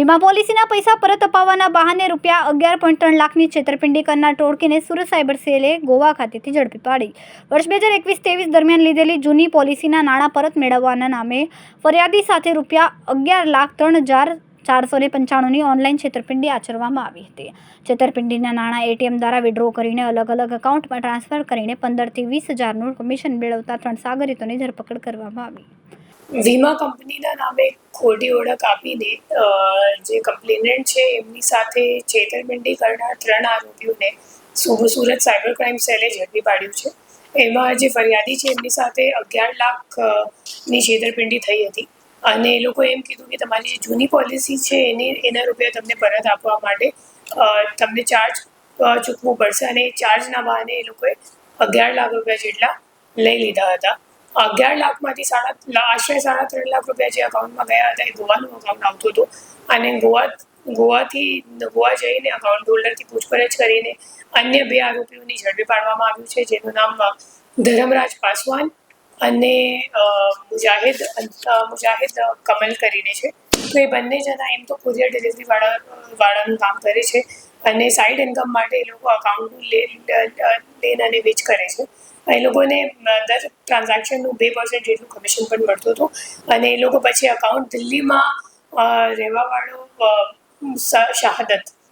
વીમા પોલિસીના પૈસા પરત અપાવવાના બહાને ₹11.3 લાખની છેતરપિંડી કરનાર ટોળકીને સુરત સાયબર સેલે ગોવા ખાતેથી ઝડપી પાડી. વર્ષ 2021-23 દરમિયાન લીધેલી જૂની પોલિસીના નાણાં પરત મેળવવાના નામે ફરિયાદી સાથે ₹11,03,495ની ઓનલાઈન છેતરપિંડી આચરવામાં આવી હતી. છેતરપિંડીના નાણાં એટીએમ દ્વારા વિડ્રો કરીને અલગ અલગ એકાઉન્ટમાં ટ્રાન્સફર કરીને 15 થી 20 હજારનું કમિશન મેળવતા 3 સાગરીતોની ધરપકડ કરવામાં આવી. વીમા કંપનીના નામે ખોટી ઓળખ આપીને જે કમ્પ્લેનન્ટ છે એમની સાથે છેતરપિંડી કરનાર 3 આરોપીઓને સુરત સાયબર ક્રાઇમ સેલે ઝડપી પાડ્યું છે. એમાં જે ફરિયાદી છે એમની સાથે 11 લાખની છેતરપિંડી થઈ હતી અને એ લોકો એમ કીધું કે તમારી જે જૂની પોલિસી છે એના રૂપિયા તમને પરત આપવા માટે તમને ચાર્જ ચૂકવવું પડશે અને એ ચાર્જના બહાને એ લોકોએ 11 લાખ રૂપિયા જેટલા લઈ લીધા હતા. 11 લાખમાંથી આશરે 3.5 લાખ રૂપિયા જે અકાઉન્ટમાં ગયા હતા એ ગોવાનું અકાઉન્ટ આવતું હતું અને ગોવા જઈને અકાઉન્ટ હોલ્ડરથી પૂછપરછ કરીને અન્ય 2 આરોપીઓની ઝડપી પાડવામાં આવ્યું છે, જેનું નામ ધરમરાજ પાસવાન અને મુજાહિદ કમલ કરીને છે. તો એ બંને જણા એમ તો કુરિયર ડિલિવરી વાળાનું કામ કરે છે અને સાઇડ ઇન્કમ માટે એ લોકો અકાઉન્ટનું લેન અને વેચ કરે છે. એ લોકોને દર ટ્રાન્ઝેક્શનનું 2% જેટલું કમિશન પણ મળતું હતું અને એ લોકો પછી અકાઉન્ટ દિલ્હીમાં રહેવાવાળો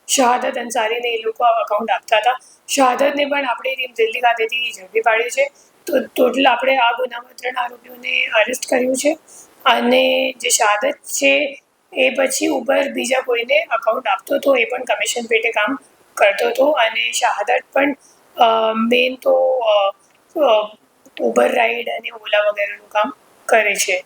શહાદત અંસારીને એ લોકો અકાઉન્ટ આપતા હતા. શહાદતને પણ આપણે દિલ્હી ખાતેથી ઝડપી પાડ્યું છે. તો ટોટલ આપણે આ ગુનામાં 3 આરોપીઓને અરેસ્ટ કર્યું છે અને જે શહાદત છે એ પછી ઉપર બીજા કોઈને અકાઉન્ટ આપતો હતો, એ પણ કમિશન પેટે કામ કરતો હતો અને શહાદત પણ મેઇન તો ઉબર રાઇડ અને ઓલા વગેરેનું કામ કરે છે.